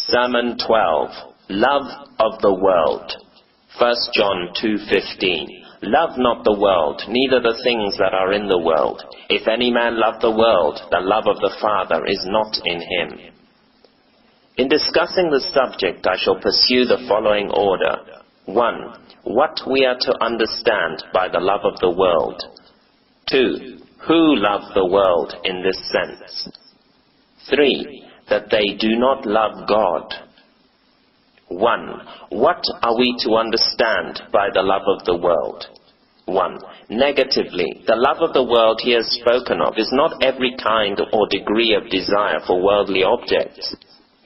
Sermon 12. Love of the world. 1 John 2:15. Love not the world, neither the things that are in the world. If any man love the world, the love of the Father is not in him. In discussing the subject, I shall pursue the following order. 1. What we are to understand by the love of the world. 2. Who love the world in this sense. 3. That they do not love God. 1. What are we to understand by the love of the world? 1. Negatively, the love of the world here spoken of is not every kind or degree of desire for worldly objects.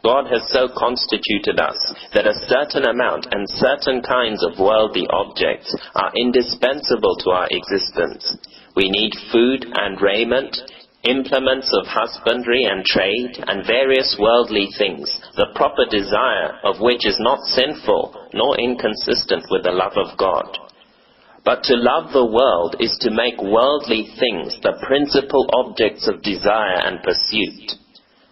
God has so constituted us that a certain amount and certain kinds of worldly objects are indispensable to our existence. We need food and raiment, implements of husbandry and trade, and various worldly things, the proper desire of which is not sinful nor inconsistent with the love of God. But to love the world is to make worldly things the principal objects of desire and pursuit.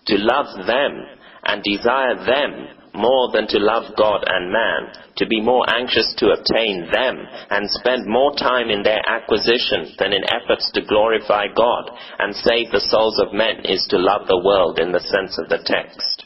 To love them and desire them more than to love God and man, to be more anxious to obtain them and spend more time in their acquisition than in efforts to glorify God and save the souls of men, is to love the world in the sense of the text.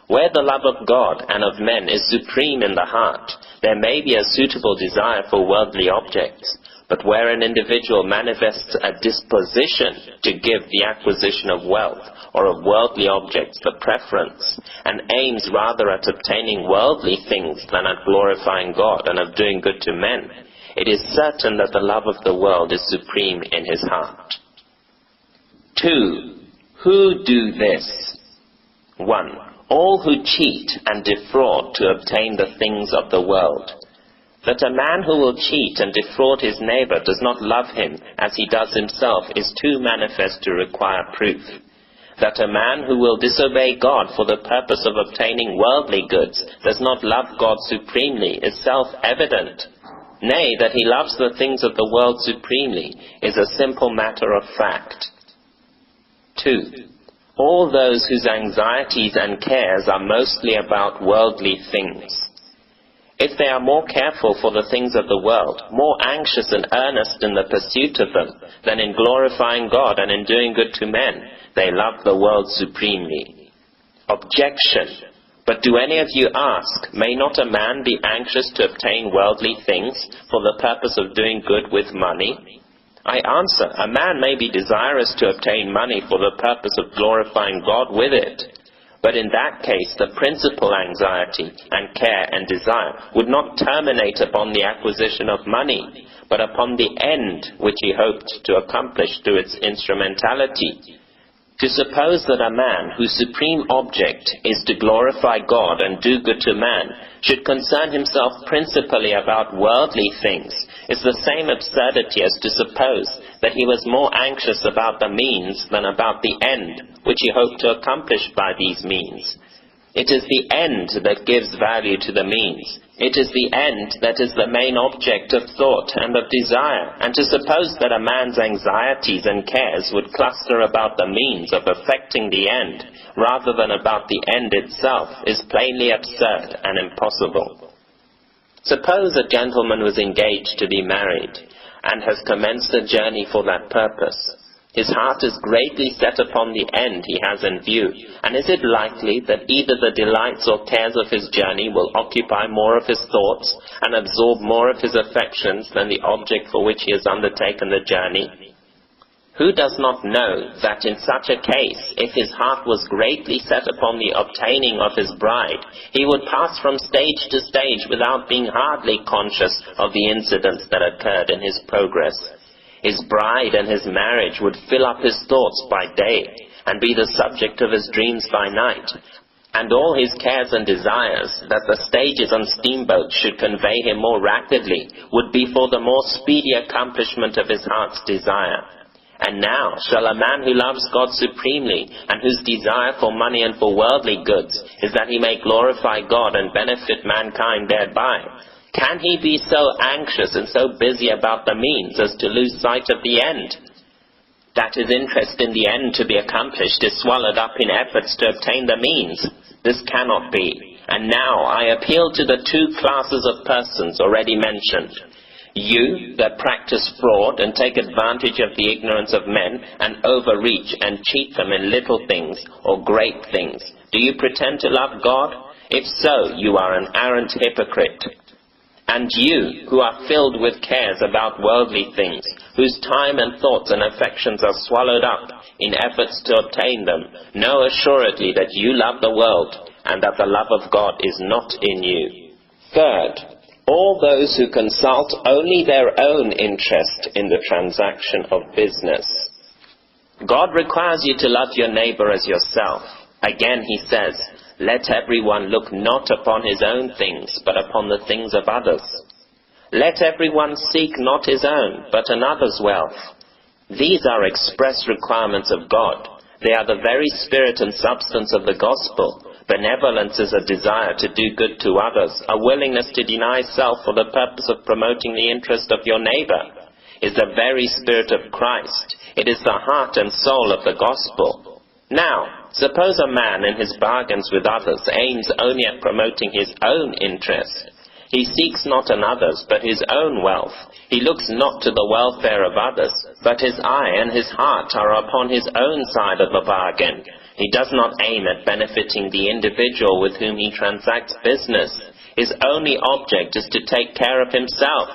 Where the love of God and of men is supreme in the heart, there may be a suitable desire for worldly objects, but where an individual manifests a disposition to give the acquisition of wealth or of worldly objects the preference, and aims rather at obtaining worldly things than at glorifying God and of doing good to men, it is certain that the love of the world is supreme in his heart. 2. Who do this? 1. All who cheat and defraud to obtain the things of the world. That a man who will cheat and defraud his neighbor does not love him as he does himself is too manifest to require proof. That a man who will disobey God for the purpose of obtaining worldly goods does not love God supremely is self-evident. Nay, that he loves the things of the world supremely is a simple matter of fact. 2. All those whose anxieties and cares are mostly about worldly things. If they are more careful for the things of the world, more anxious and earnest in the pursuit of them than in glorifying God and in doing good to men, they love the world supremely. Objection. But do any of you ask, may not a man be anxious to obtain worldly things for the purpose of doing good with money? I answer, a man may be desirous to obtain money for the purpose of glorifying God with it. But in that case, the principal anxiety and care and desire would not terminate upon the acquisition of money, but upon the end which he hoped to accomplish through its instrumentality. To suppose that a man whose supreme object is to glorify God and do good to man should concern himself principally about worldly things is the same absurdity as to suppose that he was more anxious about the means than about the end which he hoped to accomplish by these means. It is the end that gives value to the means. It is the end that is the main object of thought and of desire, and to suppose that a man's anxieties and cares would cluster about the means of effecting the end rather than about the end itself is plainly absurd and impossible. Suppose a gentleman was engaged to be married and has commenced a journey for that purpose. His heart is greatly set upon the end he has in view, and is it likely that either the delights or cares of his journey will occupy more of his thoughts and absorb more of his affections than the object for which he has undertaken the journey? Who does not know that in such a case, if his heart was greatly set upon the obtaining of his bride, he would pass from stage to stage without being hardly conscious of the incidents that occurred in his progress? His bride and his marriage would fill up his thoughts by day and be the subject of his dreams by night, and all his cares and desires that the stages on steamboats should convey him more rapidly would be for the more speedy accomplishment of his heart's desire. And now shall a man who loves God supremely and whose desire for money and for worldly goods is that he may glorify God and benefit mankind thereby, can he be so anxious and so busy about the means as to lose sight of the end? That his interest in the end to be accomplished is swallowed up in efforts to obtain the means. This cannot be. And now I appeal to the two classes of persons already mentioned. You that practice fraud and take advantage of the ignorance of men and overreach and cheat them in little things or great things, do you pretend to love God? If so, you are an arrant hypocrite. And you, who are filled with cares about worldly things, whose time and thoughts and affections are swallowed up in efforts to obtain them, know assuredly that you love the world, and that the love of God is not in you. Third, all those who consult only their own interest in the transaction of business. God requires you to love your neighbor as yourself. Again he says, let everyone look not upon his own things, but upon the things of others. Let everyone seek not his own, but another's wealth. These are express requirements of God. They are the very spirit and substance of the gospel. Benevolence is a desire to do good to others, a willingness to deny self for the purpose of promoting the interest of your neighbor. Is the very spirit of Christ. It is the heart and soul of the gospel. Now, suppose a man in his bargains with others aims only at promoting his own interest. He seeks not another's, but his own wealth. He looks not to the welfare of others, but his eye and his heart are upon his own side of the bargain. He does not aim at benefiting the individual with whom he transacts business. His only object is to take care of himself.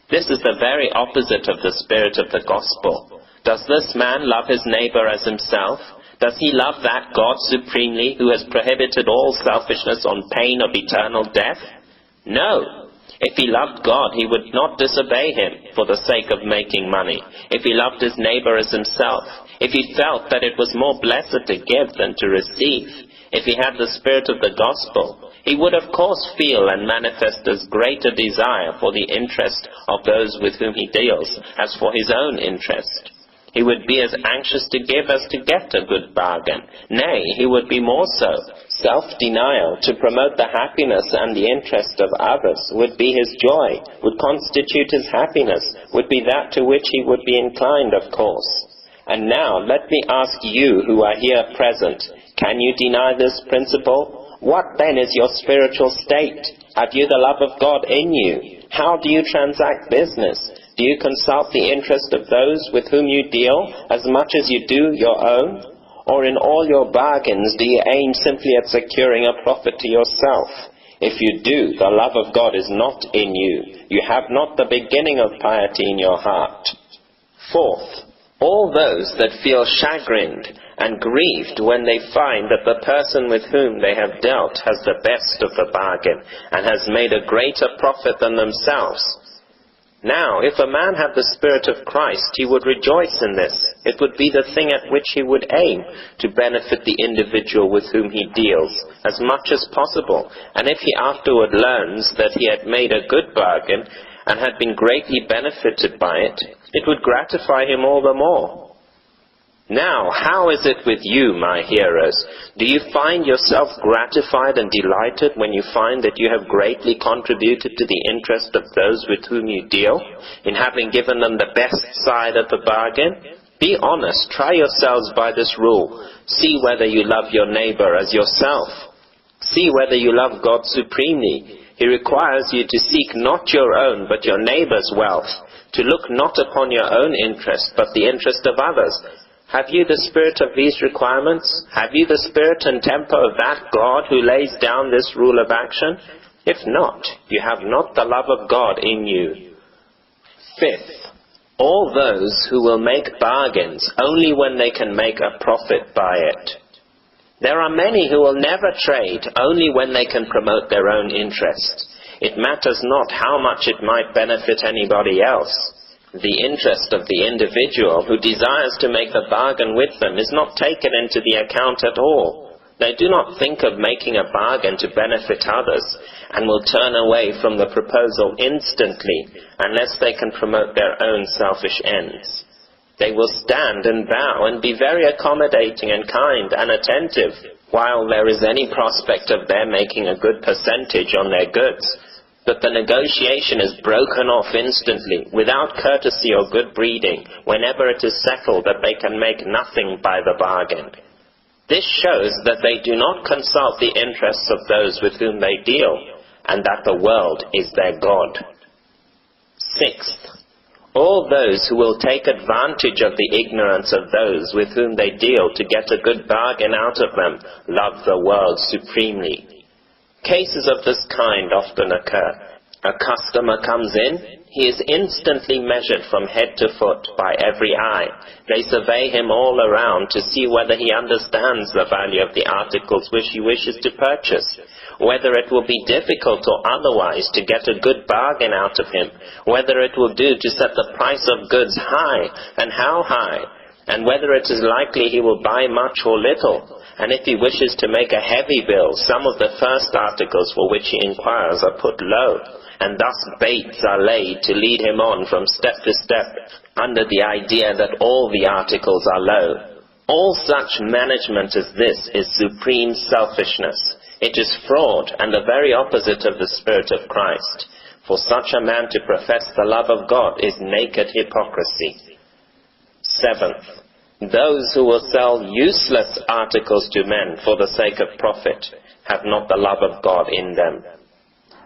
This is the very opposite of the spirit of the gospel. Does this man love his neighbor as himself? Does he love that God supremely who has prohibited all selfishness on pain of eternal death? No. If he loved God, he would not disobey him for the sake of making money. If he loved his neighbor as himself, if he felt that it was more blessed to give than to receive, if he had the spirit of the gospel, he would of course feel and manifest as great a desire for the interest of those with whom he deals as for his own interest. He would be as anxious to give as to get a good bargain. Nay, he would be more so. Self-denial to promote the happiness and the interest of others would be his joy, would constitute his happiness, would be that to which he would be inclined, of course. And now, let me ask you who are here present, can you deny this principle? What then is your spiritual state? Have you the love of God in you? How do you transact business? Do you consult the interest of those with whom you deal as much as you do your own? Or in all your bargains do you aim simply at securing a profit to yourself? If you do, the love of God is not in you. You have not the beginning of piety in your heart. Fourth, all those that feel chagrined and grieved when they find that the person with whom they have dealt has the best of the bargain and has made a greater profit than themselves. Now, if a man had the Spirit of Christ, he would rejoice in this. It would be the thing at which he would aim, to benefit the individual with whom he deals, as much as possible. And if he afterward learns that he had made a good bargain, and had been greatly benefited by it, it would gratify him all the more. Now, how is it with you, my hearers? Do you find yourself gratified and delighted when you find that you have greatly contributed to the interest of those with whom you deal, in having given them the best side of the bargain? Be honest, try yourselves by this rule. See whether you love your neighbor as yourself. See whether you love God supremely. He requires you to seek not your own, but your neighbor's wealth, to look not upon your own interest, but the interest of others. Have you the spirit of these requirements? Have you the spirit and temper of that God who lays down this rule of action? If not, you have not the love of God in you. Fifth, all those who will make bargains only when they can make a profit by it. There are many who will never trade only when they can promote their own interest. It matters not how much it might benefit anybody else. The interest of the individual who desires to make a bargain with them is not taken into the account at all. They do not think of making a bargain to benefit others, and will turn away from the proposal instantly unless they can promote their own selfish ends. They will stand and bow and be very accommodating and kind and attentive, while there is any prospect of their making a good percentage on their goods. But the negotiation is broken off instantly, without courtesy or good breeding, whenever it is settled that they can make nothing by the bargain. This shows that they do not consult the interests of those with whom they deal, and that the world is their God. Sixth, all those who will take advantage of the ignorance of those with whom they deal to get a good bargain out of them love the world supremely. Cases of this kind often occur. A customer comes in, he is instantly measured from head to foot by every eye. They survey him all around to see whether he understands the value of the articles which he wishes to purchase, whether it will be difficult or otherwise to get a good bargain out of him, whether it will do to set the price of goods high and how high, and whether it is likely he will buy much or little. And if he wishes to make a heavy bill, some of the first articles for which he inquires are put low, and thus baits are laid to lead him on from step to step under the idea that all the articles are low. All such management as this is supreme selfishness. It is fraud and the very opposite of the Spirit of Christ. For such a man to profess the love of God is naked hypocrisy. Seventh, those who will sell useless articles to men for the sake of profit have not the love of God in them.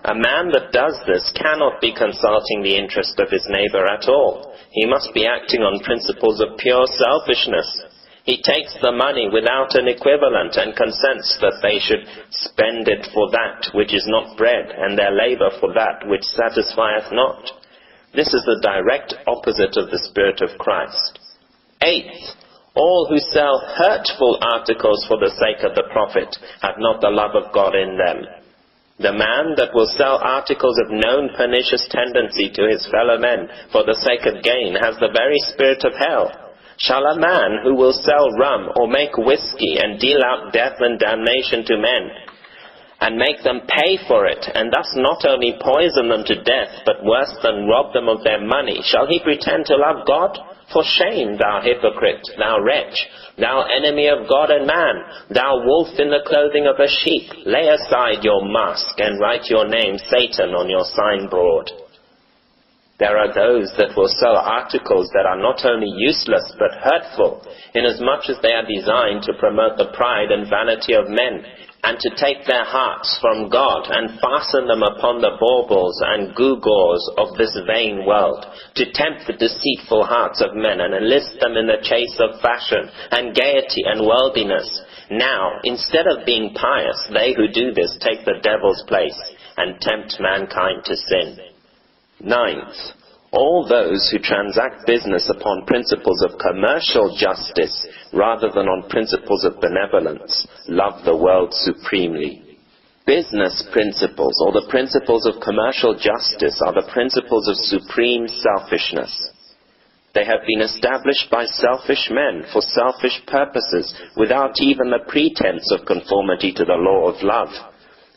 A man that does this cannot be consulting the interest of his neighbor at all. He must be acting on principles of pure selfishness. He takes the money without an equivalent and consents that they should spend it for that which is not bread, and their labor for that which satisfieth not. This is the direct opposite of the Spirit of Christ. Eighth, all who sell hurtful articles for the sake of the profit have not the love of God in them. The man that will sell articles of known pernicious tendency to his fellow men for the sake of gain has the very spirit of hell. Shall a man who will sell rum or make whiskey and deal out death and damnation to men, and make them pay for it, and thus not only poison them to death, but worse than rob them of their money, shall he pretend to love God? For shame, thou hypocrite, thou wretch, thou enemy of God and man, thou wolf in the clothing of a sheep, lay aside your mask and write your name Satan on your signboard. There are those that will sell articles that are not only useless but hurtful, inasmuch as they are designed to promote the pride and vanity of men, and to take their hearts from God and fasten them upon the baubles and gewgaws of this vain world, to tempt the deceitful hearts of men and enlist them in the chase of fashion and gaiety and worldliness. Now, instead of being pious, they who do this take the devil's place and tempt mankind to sin. Ninth, all those who transact business upon principles of commercial justice rather than on principles of benevolence love the world supremely. Business principles, or the principles of commercial justice, are the principles of supreme selfishness. They have been established by selfish men for selfish purposes without even the pretense of conformity to the law of love.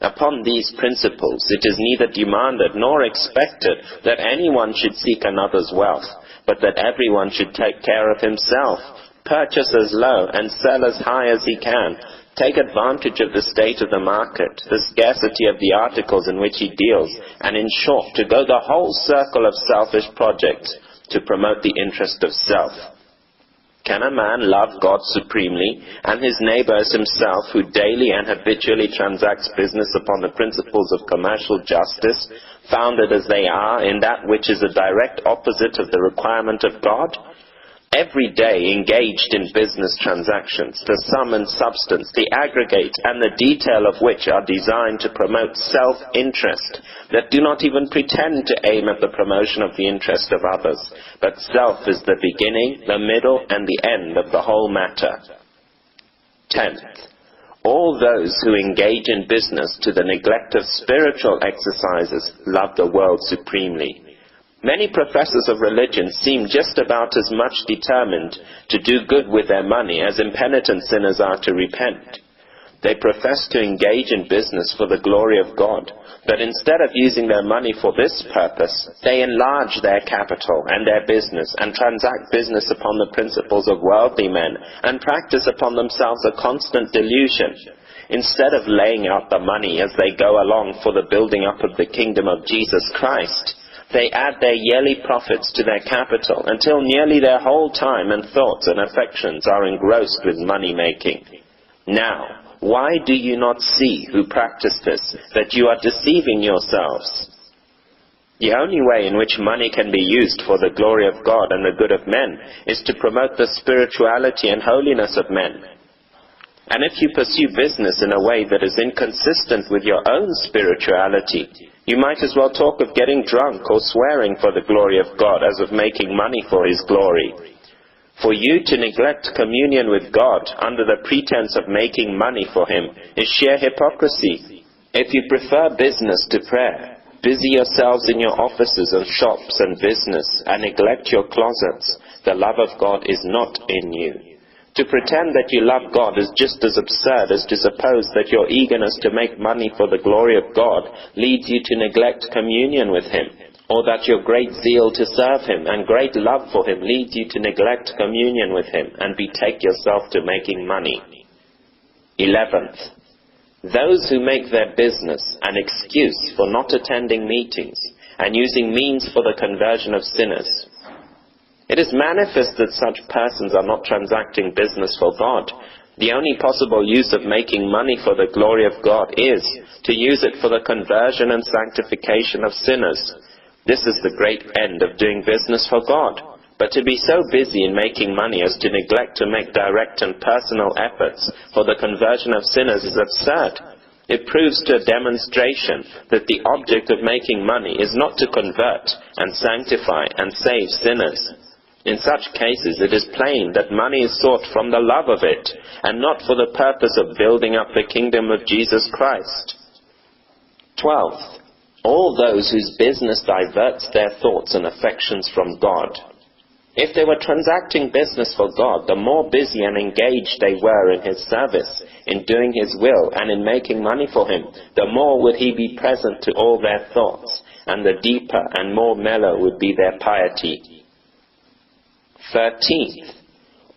Upon these principles, it is neither demanded nor expected that anyone should seek another's wealth, but that everyone should take care of himself, purchase as low and sell as high as he can, take advantage of the state of the market, the scarcity of the articles in which he deals, and in short, to go the whole circle of selfish projects to promote the interest of self. Can a man love God supremely, and his neighbor as himself, who daily and habitually transacts business upon the principles of commercial justice, founded as they are in that which is a direct opposite of the requirement of God? Every day engaged in business transactions, the sum and substance, the aggregate and the detail of which are designed to promote self-interest, that do not even pretend to aim at the promotion of the interest of others, but self is the beginning, the middle, and the end of the whole matter. 10th, all those who engage in business to the neglect of spiritual exercises love the world supremely. Many professors of religion seem just about as much determined to do good with their money as impenitent sinners are to repent. They profess to engage in business for the glory of God, but instead of using their money for this purpose, they enlarge their capital and their business and transact business upon the principles of worldly men and practice upon themselves a constant delusion. Instead of laying out the money as they go along for the building up of the kingdom of Jesus Christ, they add their yearly profits to their capital until nearly their whole time and thoughts and affections are engrossed with money-making. Now, why do you not see who practice this, that you are deceiving yourselves? The only way in which money can be used for the glory of God and the good of men is to promote the spirituality and holiness of men. And if you pursue business in a way that is inconsistent with your own spirituality, you might as well talk of getting drunk or swearing for the glory of God as of making money for His glory. For you to neglect communion with God under the pretense of making money for Him is sheer hypocrisy. If you prefer business to prayer, busy yourselves in your offices and shops and business, and neglect your closets, the love of God is not in you. To pretend that you love God is just as absurd as to suppose that your eagerness to make money for the glory of God leads you to neglect communion with Him, or that your great zeal to serve Him and great love for Him leads you to neglect communion with Him and betake yourself to making money. 11th, those who make their business an excuse for not attending meetings and using means for the conversion of sinners. It is manifest that such persons are not transacting business for God. The only possible use of making money for the glory of God is to use it for the conversion and sanctification of sinners. This is the great end of doing business for God. But to be so busy in making money as to neglect to make direct and personal efforts for the conversion of sinners is absurd. It proves to a demonstration that the object of making money is not to convert and sanctify and save sinners. In such cases, it is plain that money is sought from the love of it, and not for the purpose of building up the kingdom of Jesus Christ. 12th, all those whose business diverts their thoughts and affections from God. If they were transacting business for God, the more busy and engaged they were in His service, in doing His will, and in making money for Him, the more would He be present to all their thoughts, and the deeper and more mellow would be their piety. 13th,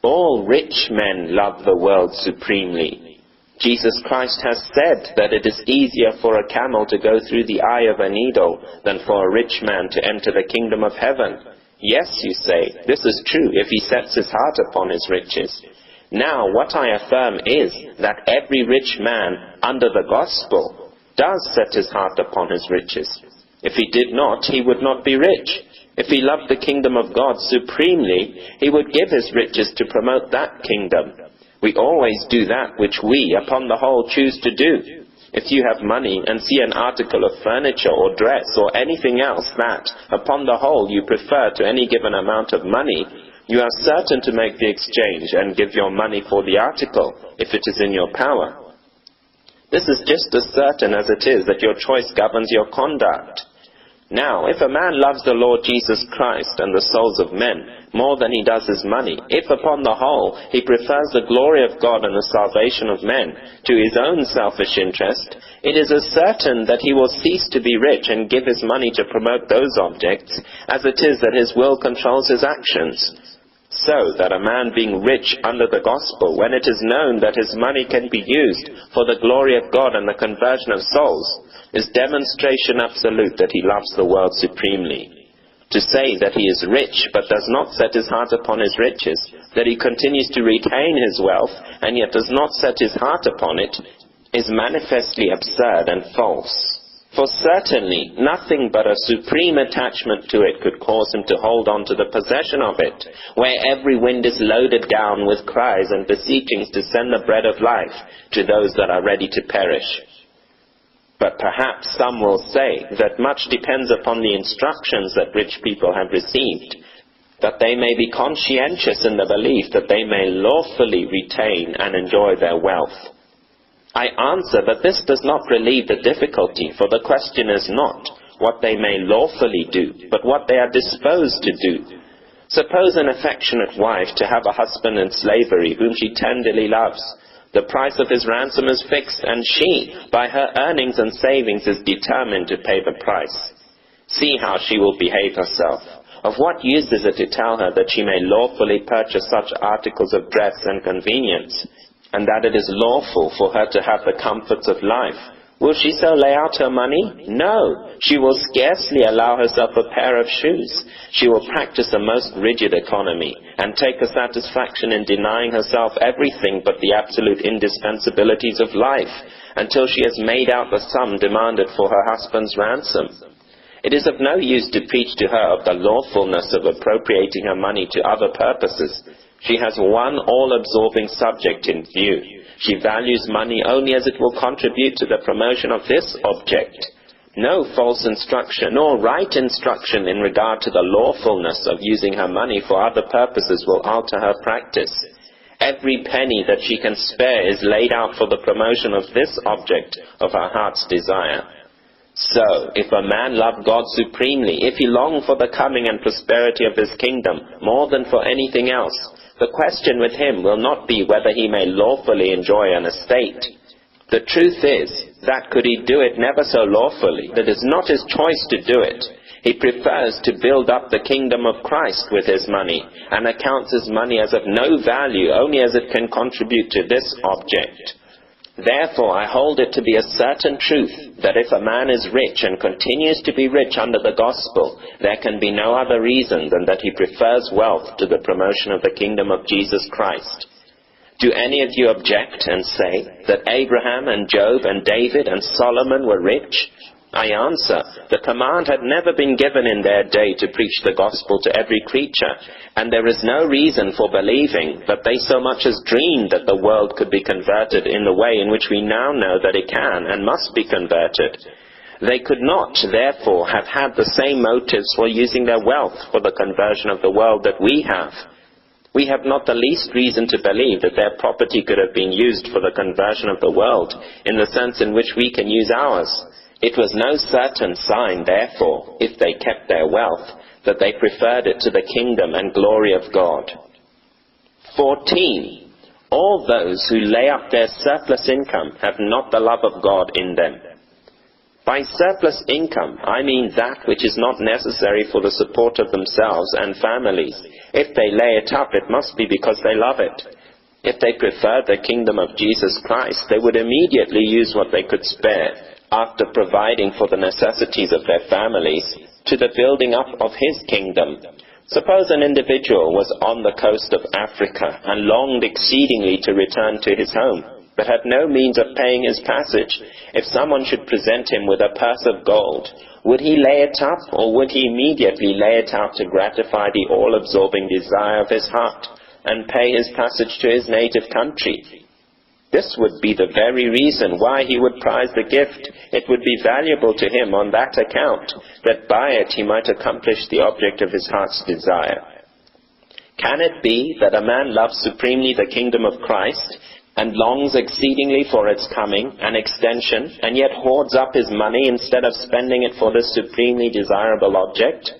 all rich men love the world supremely. Jesus Christ has said that it is easier for a camel to go through the eye of a needle than for a rich man to enter the kingdom of heaven. Yes, you say, this is true if he sets his heart upon his riches. Now, what I affirm is that every rich man under the gospel does set his heart upon his riches. If he did not, he would not be rich. If he loved the kingdom of God supremely, he would give his riches to promote that kingdom. We always do that which we, upon the whole, choose to do. If you have money and see an article of furniture or dress or anything else that, upon the whole, you prefer to any given amount of money, you are certain to make the exchange and give your money for the article, if it is in your power. This is just as certain as it is that your choice governs your conduct. Now, if a man loves the Lord Jesus Christ and the souls of men more than he does his money, if upon the whole he prefers the glory of God and the salvation of men to his own selfish interest, it is as certain that he will cease to be rich and give his money to promote those objects as it is that his will controls his actions. So that a man being rich under the gospel, when it is known that his money can be used for the glory of God and the conversion of souls, is demonstration absolute that he loves the world supremely. To say that he is rich but does not set his heart upon his riches, that he continues to retain his wealth and yet does not set his heart upon it, is manifestly absurd and false. For certainly nothing but a supreme attachment to it could cause him to hold on to the possession of it, where every wind is loaded down with cries and beseechings to send the bread of life to those that are ready to perish. But perhaps some will say that much depends upon the instructions that rich people have received, that they may be conscientious in the belief that they may lawfully retain and enjoy their wealth. I answer that this does not relieve the difficulty, for the question is not what they may lawfully do, but what they are disposed to do. Suppose an affectionate wife to have a husband in slavery whom she tenderly loves. The price of his ransom is fixed, and she, by her earnings and savings, is determined to pay the price. See how she will behave herself. Of what use is it to tell her that she may lawfully purchase such articles of dress and convenience, and that it is lawful for her to have the comforts of life, Will she so lay out her money? No, she will scarcely allow herself a pair of shoes. She will practice a most rigid economy, and take a satisfaction in denying herself everything but the absolute indispensabilities of life, until she has made out the sum demanded for her husband's ransom. It is of no use to preach to her of the lawfulness of appropriating her money to other purposes. She has one all-absorbing subject in view. She values money only as it will contribute to the promotion of this object. No false instruction nor right instruction in regard to the lawfulness of using her money for other purposes will alter her practice. Every penny that she can spare is laid out for the promotion of this object of her heart's desire. So, if a man love God supremely, if he long for the coming and prosperity of his kingdom more than for anything else, the question with him will not be whether he may lawfully enjoy an estate. The truth is that could he do it never so lawfully, that it is not his choice to do it. He prefers to build up the kingdom of Christ with his money, and accounts his money as of no value only as it can contribute to this object. Therefore, I hold it to be a certain truth that if a man is rich and continues to be rich under the gospel, there can be no other reason than that he prefers wealth to the promotion of the kingdom of Jesus Christ. Do any of you object and say that Abraham and Job and David and Solomon were rich? I answer, the command had never been given in their day to preach the gospel to every creature, and there is no reason for believing that they so much as dreamed that the world could be converted in the way in which we now know that it can and must be converted. They could not, therefore, have had the same motives for using their wealth for the conversion of the world that we have. We have not the least reason to believe that their property could have been used for the conversion of the world in the sense in which we can use ours. It was no certain sign, therefore, if they kept their wealth, that they preferred it to the kingdom and glory of God. 14. All those who lay up their surplus income have not the love of God in them. By surplus income, I mean that which is not necessary for the support of themselves and families. If they lay it up, it must be because they love it. If they preferred the kingdom of Jesus Christ, they would immediately use what they could spare, after providing for the necessities of their families, to the building up of his kingdom. Suppose an individual was on the coast of Africa and longed exceedingly to return to his home, but had no means of paying his passage. If someone should present him with a purse of gold, would he lay it up, or would he immediately lay it out to gratify the all-absorbing desire of his heart, and pay his passage to his native country? This would be the very reason why he would prize the gift. It would be valuable to him on that account, that by it he might accomplish the object of his heart's desire. Can it be that a man loves supremely the kingdom of Christ, and longs exceedingly for its coming and extension, and yet hoards up his money instead of spending it for this supremely desirable object?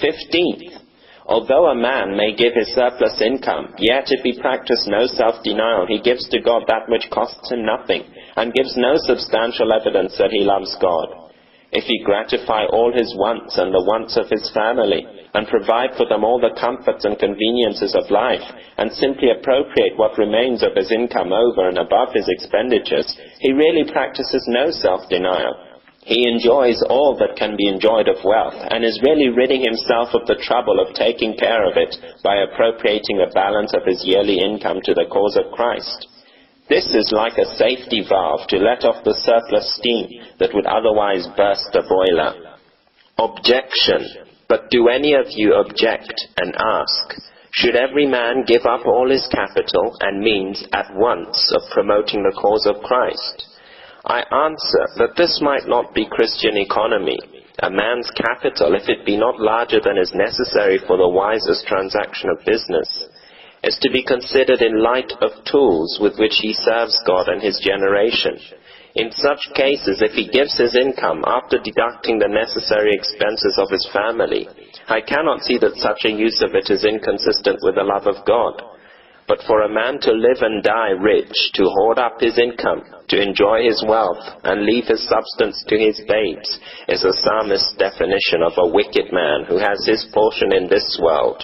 15. Although a man may give his surplus income, yet if he practice no self-denial, he gives to God that which costs him nothing, and gives no substantial evidence that he loves God. If he gratify all his wants and the wants of his family, and provide for them all the comforts and conveniences of life, and simply appropriate what remains of his income over and above his expenditures, he really practices no self-denial. He enjoys all that can be enjoyed of wealth, and is really ridding himself of the trouble of taking care of it by appropriating a balance of his yearly income to the cause of Christ. This is like a safety valve to let off the surplus steam that would otherwise burst the boiler. Objection. But do any of you object and ask, should every man give up all his capital and means at once of promoting the cause of Christ? I answer that this might not be Christian economy. A man's capital, if it be not larger than is necessary for the wisest transaction of business, is to be considered in light of tools with which he serves God and his generation. In such cases, if he gives his income after deducting the necessary expenses of his family, I cannot see that such a use of it is inconsistent with the love of God. But for a man to live and die rich, to hoard up his income, to enjoy his wealth, and leave his substance to his babes, is a psalmist's definition of a wicked man who has his portion in this world.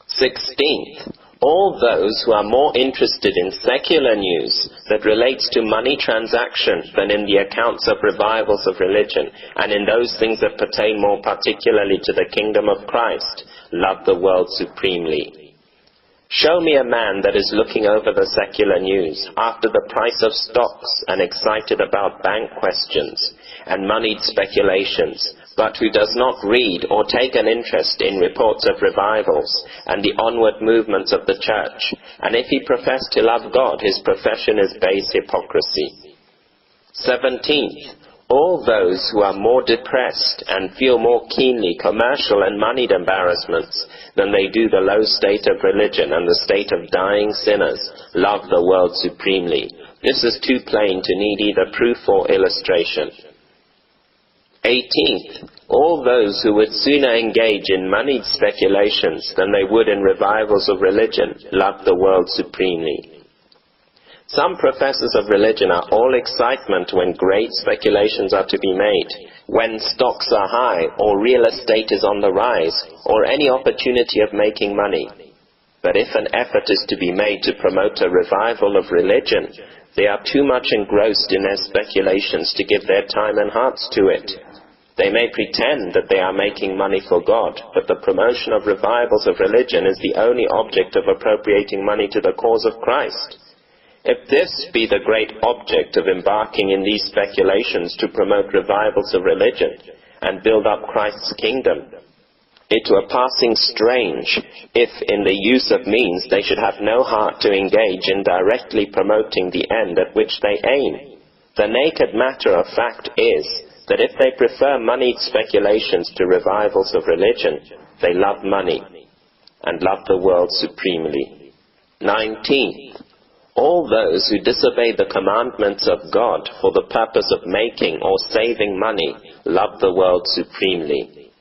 16. All those who are more interested in secular news that relates to money transaction than in the accounts of revivals of religion, and in those things that pertain more particularly to the kingdom of Christ, love the world supremely. Show me a man that is looking over the secular news after the price of stocks and excited about bank questions and moneyed speculations, but who does not read or take an interest in reports of revivals and the onward movements of the church, and if he profess to love God, his profession is base hypocrisy. 17th, all those who are more depressed and feel more keenly commercial and moneyed embarrassments than they do the low state of religion and the state of dying sinners, love the world supremely. This is too plain to need either proof or illustration. 18th, all those who would sooner engage in moneyed speculations than they would in revivals of religion love the world supremely. Some professors of religion are all excitement when great speculations are to be made, when stocks are high, or real estate is on the rise, or any opportunity of making money. But if an effort is to be made to promote a revival of religion, they are too much engrossed in their speculations to give their time and hearts to it. They may pretend that they are making money for God, but the promotion of revivals of religion is the only object of appropriating money to the cause of Christ. If this be the great object of embarking in these speculations to promote revivals of religion and build up Christ's kingdom, it were passing strange if in the use of means they should have no heart to engage in directly promoting the end at which they aim. The naked matter of fact is that if they prefer moneyed speculations to revivals of religion, they love money and love the world supremely. 19th, all those who disobey the commandments of God for the purpose of making or saving money love the world supremely.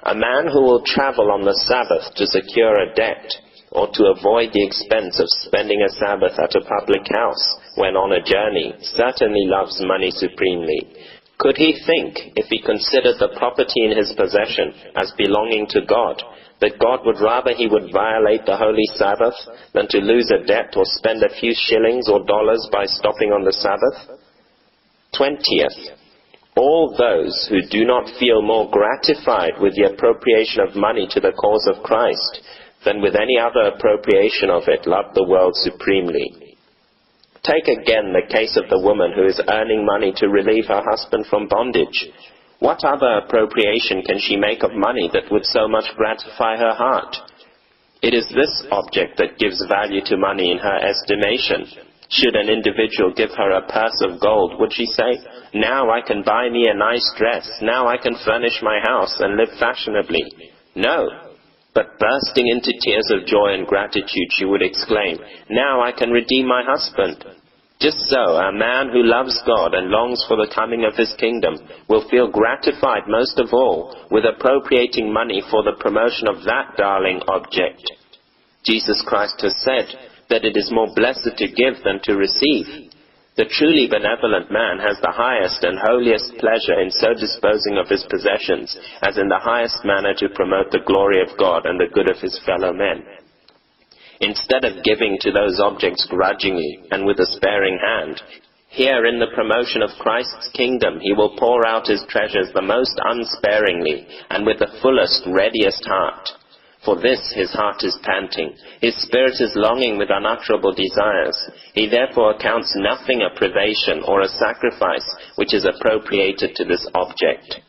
A man who will travel on the Sabbath to secure a debt, or to avoid the expense of spending a Sabbath at a public house when on a journey, certainly loves money supremely. Could he think, if he considered the property in his possession as belonging to God, that God would rather he would violate the holy Sabbath than to lose a debt or spend a few shillings or dollars by stopping on the Sabbath? 20th, all those who do not feel more gratified with the appropriation of money to the cause of Christ than with any other appropriation of it love the world supremely. Take again the case of the woman who is earning money to relieve her husband from bondage. What other appropriation can she make of money that would so much gratify her heart? It is this object that gives value to money in her estimation. Should an individual give her a purse of gold, would she say, "Now I can buy me a nice dress, now I can furnish my house and live fashionably"? No. But bursting into tears of joy and gratitude, she would exclaim, "Now I can redeem my husband." Just so, a man who loves God and longs for the coming of his kingdom will feel gratified most of all with appropriating money for the promotion of that darling object. Jesus Christ has said that it is more blessed to give than to receive. The truly benevolent man has the highest and holiest pleasure in so disposing of his possessions as in the highest manner to promote the glory of God and the good of his fellow men. Instead of giving to those objects grudgingly and with a sparing hand, here in the promotion of Christ's kingdom he will pour out his treasures the most unsparingly and with the fullest, readiest heart. For this his heart is panting, his spirit is longing with unutterable desires. He therefore accounts nothing a privation or a sacrifice which is appropriated to this object.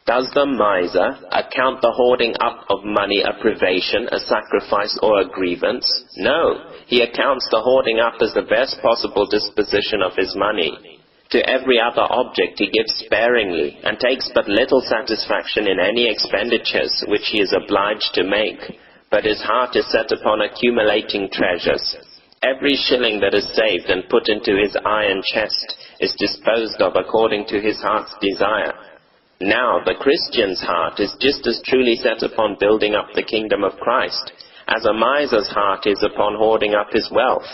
Does the miser account the hoarding up of money a privation, a sacrifice, or a grievance? No, he accounts the hoarding up as the best possible disposition of his money. To every other object he gives sparingly, and takes but little satisfaction in any expenditures which he is obliged to make, but his heart is set upon accumulating treasures. Every shilling that is saved and put into his iron chest is disposed of according to his heart's desire. Now the Christian's heart is just as truly set upon building up the kingdom of Christ as a miser's heart is upon hoarding up his wealth.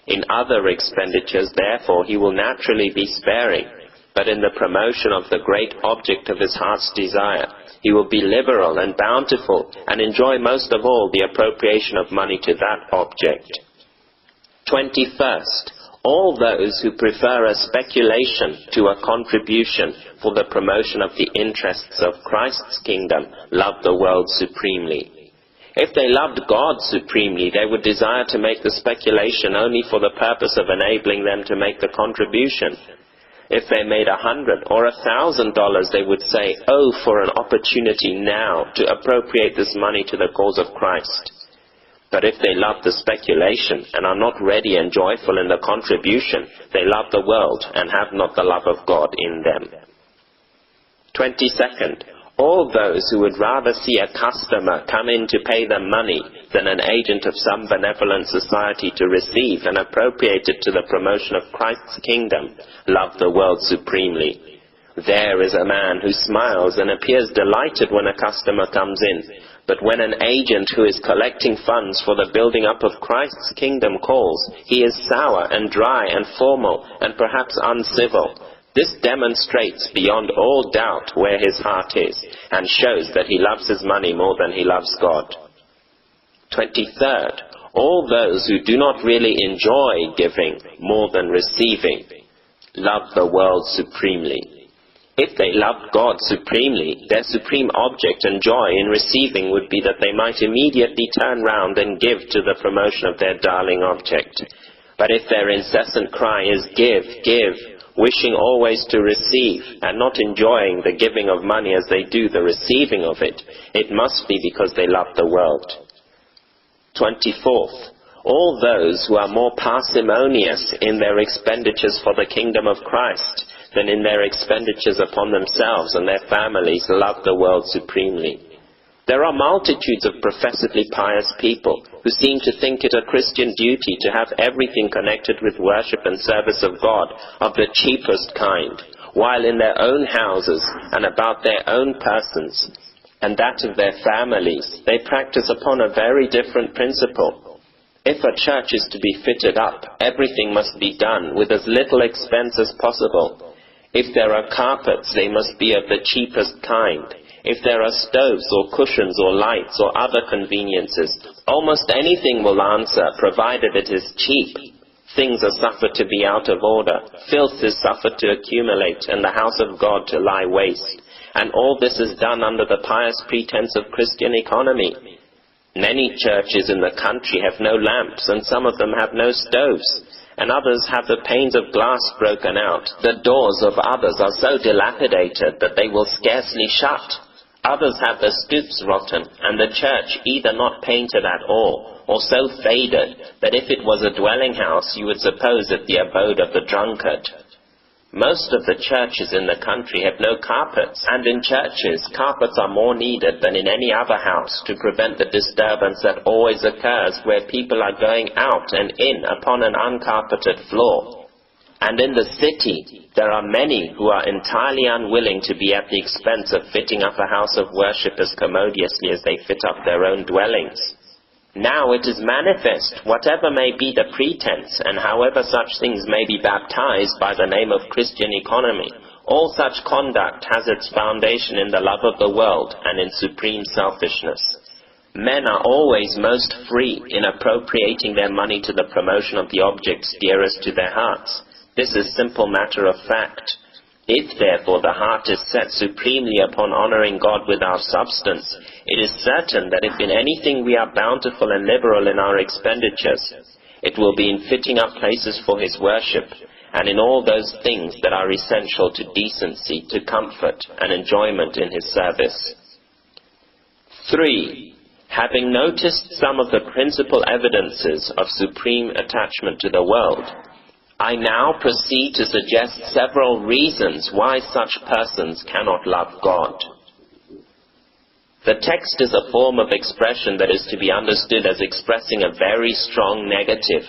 In other expenditures, therefore, he will naturally be sparing, but in the promotion of the great object of his heart's desire. He will be liberal and bountiful and enjoy most of all the appropriation of money to that object. 21st, all those who prefer a speculation to a contribution for the promotion of the interests of Christ's kingdom love the world supremely. If they loved God supremely, they would desire to make the speculation only for the purpose of enabling them to make the contribution. If they made $100 or $1,000, they would say, "Oh, for an opportunity now to appropriate this money to the cause of Christ." But if they love the speculation and are not ready and joyful in the contribution, they love the world and have not the love of God in them. 22nd, all those who would rather see a customer come in to pay them money than an agent of some benevolent society to receive and appropriate it to the promotion of Christ's kingdom love the world supremely. There is a man who smiles and appears delighted when a customer comes in, but when an agent who is collecting funds for the building up of Christ's kingdom calls, he is sour and dry and formal and perhaps uncivil. This demonstrates beyond all doubt where his heart is, and shows that he loves his money more than he loves God. 23rd, all those who do not really enjoy giving more than receiving love the world supremely. If they loved God supremely, their supreme object and joy in receiving would be that they might immediately turn round and give to the promotion of their darling object. But if their incessant cry is, "Give, give," wishing always to receive, and not enjoying the giving of money as they do the receiving of it, it must be because they love the world. 24th, all those who are more parsimonious in their expenditures for the kingdom of Christ than in their expenditures upon themselves and their families love the world supremely. There are multitudes of professedly pious people who seem to think it a Christian duty to have everything connected with worship and service of God of the cheapest kind, while in their own houses and about their own persons and that of their families they practice upon a very different principle. If a church is to be fitted up, everything must be done with as little expense as possible. If there are carpets, they must be of the cheapest kind. If there are stoves or cushions or lights or other conveniences, almost anything will answer, provided it is cheap. Things are suffered to be out of order, filth is suffered to accumulate, and the house of God to lie waste. And all this is done under the pious pretense of Christian economy. Many churches in the country have no lamps, and some of them have no stoves, and others have the panes of glass broken out. The doors of others are so dilapidated that they will scarcely shut. Others have the stoops rotten, and the church either not painted at all, or so faded that if it was a dwelling house you would suppose it the abode of the drunkard. Most of the churches in the country have no carpets, and in churches carpets are more needed than in any other house to prevent the disturbance that always occurs where people are going out and in upon an uncarpeted floor. And in the city there are many who are entirely unwilling to be at the expense of fitting up a house of worship as commodiously as they fit up their own dwellings. Now it is manifest, whatever may be the pretense, and however such things may be baptized by the name of Christian economy, all such conduct has its foundation in the love of the world and in supreme selfishness. Men are always most free in appropriating their money to the promotion of the objects dearest to their hearts. This is simple matter of fact. If, therefore, the heart is set supremely upon honoring God with our substance, it is certain that if in anything we are bountiful and liberal in our expenditures, it will be in fitting up places for His worship, and in all those things that are essential to decency, to comfort, and enjoyment in His service. 3. Having noticed some of the principal evidences of supreme attachment to the world, I now proceed to suggest several reasons why such persons cannot love God. The text is a form of expression that is to be understood as expressing a very strong negative.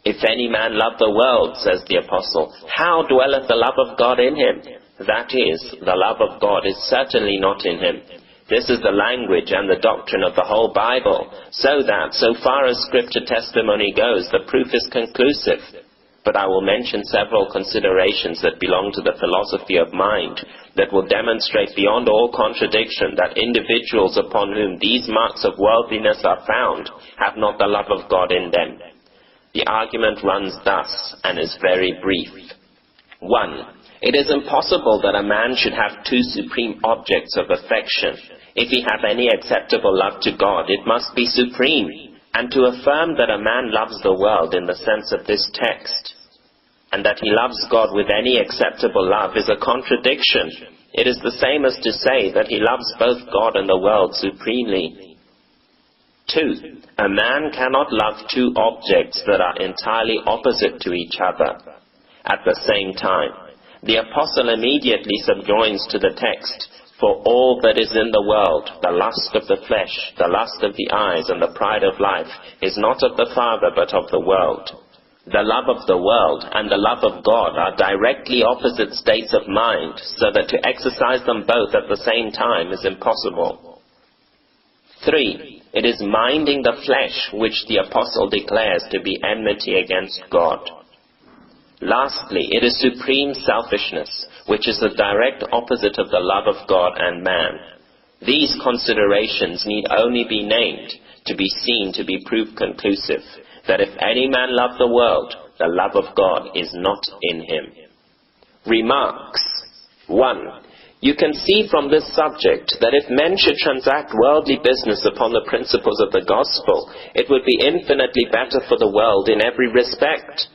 If any man love the world, says the apostle, how dwelleth the love of God in him? That is, the love of God is certainly not in him. This is the language and the doctrine of the whole Bible, so that, so far as Scripture testimony goes, the proof is conclusive. But I will mention several considerations that belong to the philosophy of mind that will demonstrate beyond all contradiction that individuals upon whom these marks of worldliness are found have not the love of God in them. The argument runs thus and is very brief. 1. It is impossible that a man should have two supreme objects of affection. If he have any acceptable love to God, it must be supreme. And to affirm that a man loves the world in the sense of this text, and that he loves God with any acceptable love, is a contradiction. It is the same as to say that he loves both God and the world supremely. 2. A man cannot love two objects that are entirely opposite to each other at the same time. The apostle immediately subjoins to the text, "For all that is in the world, the lust of the flesh, the lust of the eyes, and the pride of life, is not of the Father but of the world." The love of the world and the love of God are directly opposite states of mind, so that to exercise them both at the same time is impossible. 3. It is minding the flesh which the apostle declares to be enmity against God. Lastly, it is supreme selfishness, which is the direct opposite of the love of God and man. These considerations need only be named to be seen to be proof conclusive that if any man love the world, the love of God is not in him. Remarks. 1. You can see from this subject that if men should transact worldly business upon the principles of the gospel, it would be infinitely better for the world in every respect.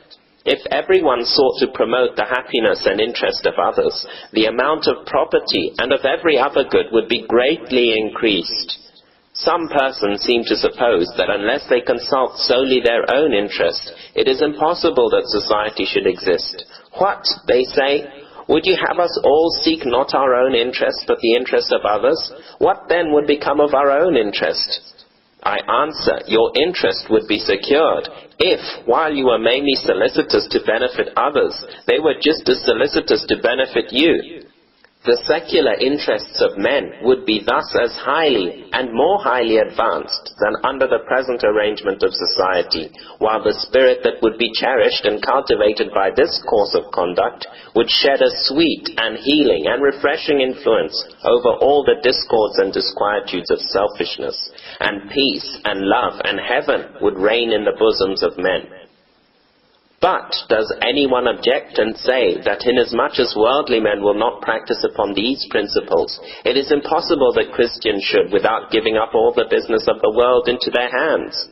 If everyone sought to promote the happiness and interest of others, the amount of property and of every other good would be greatly increased. Some persons seem to suppose that unless they consult solely their own interest, it is impossible that society should exist. What, they say, would you have us all seek not our own interest but the interest of others? What then would become of our own interest? I answer, your interest would be secured if, while you were mainly solicitous to benefit others, they were just as solicitous to benefit you. The secular interests of men would be thus as highly and more highly advanced than under the present arrangement of society, while the spirit that would be cherished and cultivated by this course of conduct would shed a sweet and healing and refreshing influence over all the discords and disquietudes of selfishness, and peace and love and heaven would reign in the bosoms of men. But does anyone object and say that inasmuch as worldly men will not practice upon these principles, it is impossible that Christians should, without giving up all the business of the world, into their hands?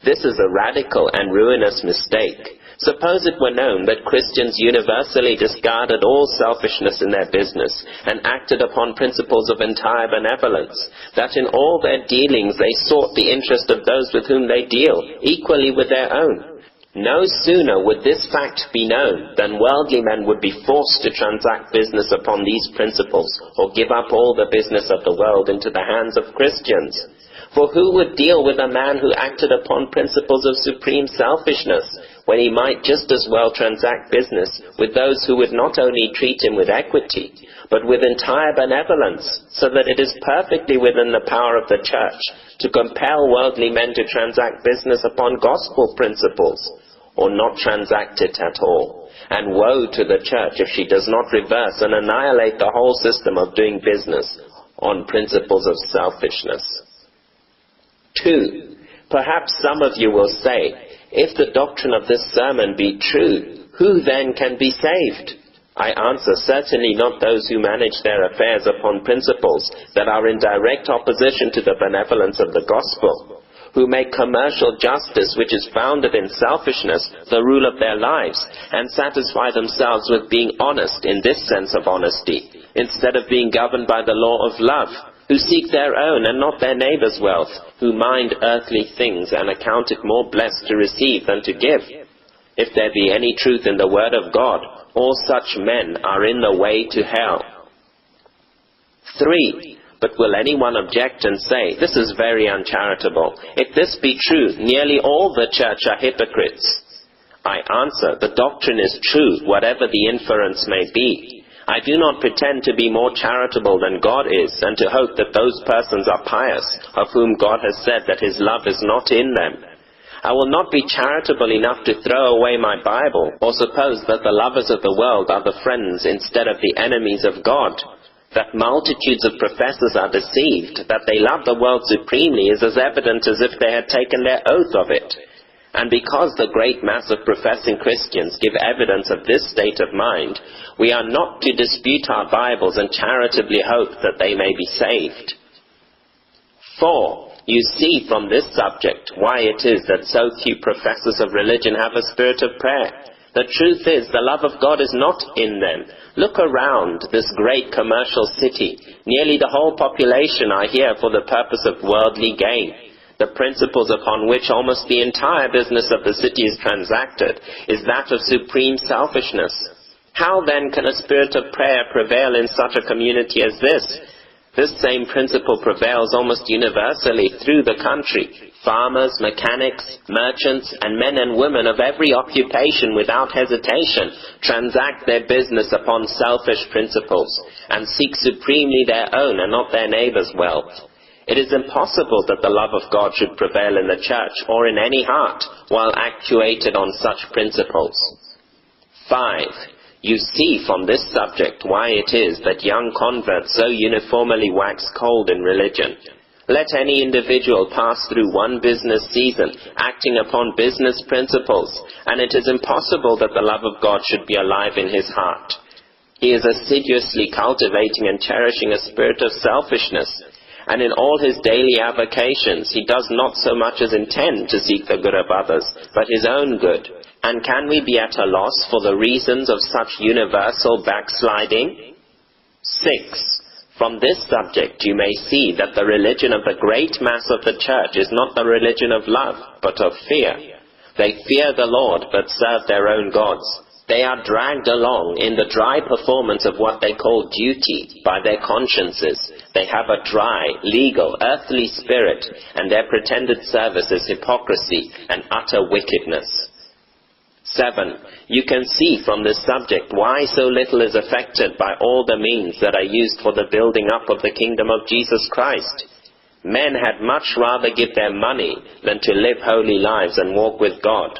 This is a radical and ruinous mistake. Suppose it were known that Christians universally discarded all selfishness in their business and acted upon principles of entire benevolence, that in all their dealings they sought the interest of those with whom they deal, equally with their own. No sooner would this fact be known than worldly men would be forced to transact business upon these principles, or give up all the business of the world into the hands of Christians. For who would deal with a man who acted upon principles of supreme selfishness, when he might just as well transact business with those who would not only treat him with equity, but with entire benevolence, so that it is perfectly within the power of the church to compel worldly men to transact business upon gospel principles, or not transact it at all. And woe to the church if she does not reverse and annihilate the whole system of doing business on principles of selfishness. 2. Perhaps some of you will say, if the doctrine of this sermon be true, who then can be saved? I answer, certainly not those who manage their affairs upon principles that are in direct opposition to the benevolence of the gospel, who make commercial justice, which is founded in selfishness, the rule of their lives, and satisfy themselves with being honest in this sense of honesty, instead of being governed by the law of love, who seek their own and not their neighbor's wealth, who mind earthly things and account it more blessed to receive than to give. If there be any truth in the word of God, all such men are in the way to hell. 3. But will anyone object and say, this is very uncharitable? If this be true, nearly all the church are hypocrites. I answer, the doctrine is true, whatever the inference may be. I do not pretend to be more charitable than God is, and to hope that those persons are pious, of whom God has said that his love is not in them. I will not be charitable enough to throw away my Bible, or suppose that the lovers of the world are the friends instead of the enemies of God. That multitudes of professors are deceived, that they love the world supremely, is as evident as if they had taken their oath of it. And because the great mass of professing Christians give evidence of this state of mind, we are not to dispute our Bibles and charitably hope that they may be saved. 4. You see from this subject why it is that so few professors of religion have a spirit of prayer. The truth is, the love of God is not in them. Look around this great commercial city. Nearly the whole population are here for the purpose of worldly gain. The principles upon which almost the entire business of the city is transacted is that of supreme selfishness. How then can a spirit of prayer prevail in such a community as this? This same principle prevails almost universally through the country. Farmers, mechanics, merchants, and men and women of every occupation without hesitation transact their business upon selfish principles and seek supremely their own and not their neighbor's wealth. It is impossible that the love of God should prevail in the church or in any heart while actuated on such principles. 5. You see from this subject why it is that young converts so uniformly wax cold in religion. Let any individual pass through one business season, acting upon business principles, and it is impossible that the love of God should be alive in his heart. He is assiduously cultivating and cherishing a spirit of selfishness, and in all his daily avocations he does not so much as intend to seek the good of others, but his own good. And can we be at a loss for the reasons of such universal backsliding? 6. From this subject you may see that the religion of the great mass of the church is not the religion of love, but of fear. They fear the Lord, but serve their own gods. They are dragged along in the dry performance of what they call duty by their consciences. They have a dry, legal, earthly spirit, and their pretended service is hypocrisy and utter wickedness. 7. You can see from this subject why so little is affected by all the means that are used for the building up of the kingdom of Jesus Christ. Men had much rather give their money than to live holy lives and walk with God.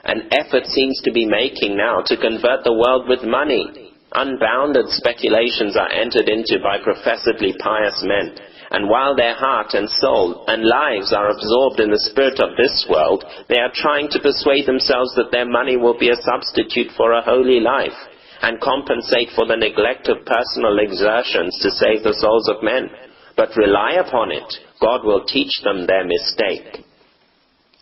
An effort seems to be making now to convert the world with money. Unbounded speculations are entered into by professedly pious men, and while their heart and soul and lives are absorbed in the spirit of this world, they are trying to persuade themselves that their money will be a substitute for a holy life, and compensate for the neglect of personal exertions to save the souls of men. But rely upon it, God will teach them their mistake.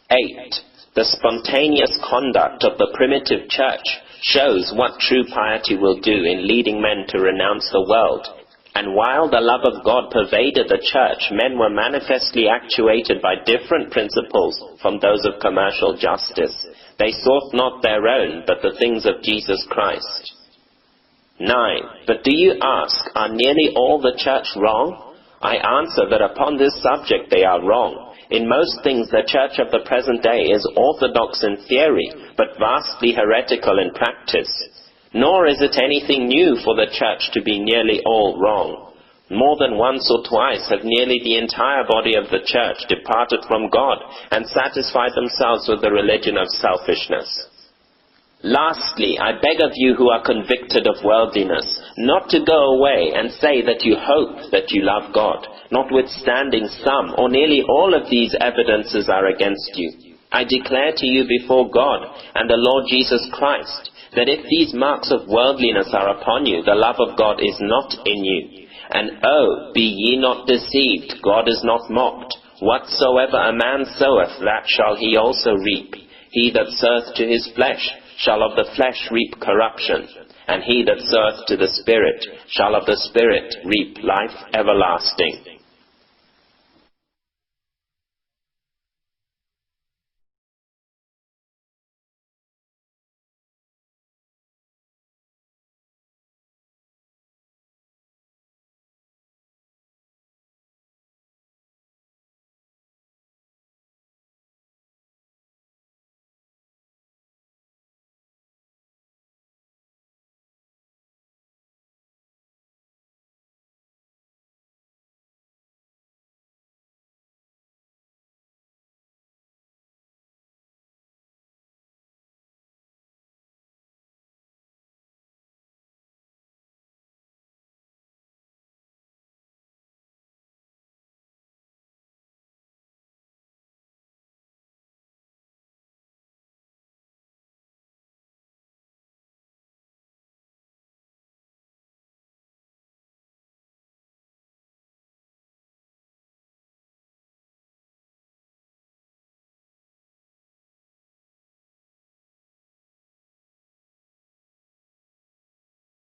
8. The spontaneous conduct of the primitive church shows what true piety will do in leading men to renounce the world. And while the love of God pervaded the church, men were manifestly actuated by different principles from those of commercial justice. They sought not their own, but the things of Jesus Christ. 9. But do you ask, are nearly all the church wrong? I answer that upon this subject they are wrong. In most things the church of the present day is orthodox in theory, but vastly heretical in practice. Nor is it anything new for the church to be nearly all wrong. More than once or twice have nearly the entire body of the church departed from God and satisfied themselves with the religion of selfishness. Lastly, I beg of you who are convicted of worldliness, not to go away and say that you hope that you love God, notwithstanding some or nearly all of these evidences are against you. I declare to you before God and the Lord Jesus Christ, that if these marks of worldliness are upon you, the love of God is not in you. And oh, be ye not deceived, God is not mocked. Whatsoever a man soweth, that shall he also reap. He that soweth to his flesh shall of the flesh reap corruption, and he that soweth to the Spirit shall of the Spirit reap life everlasting.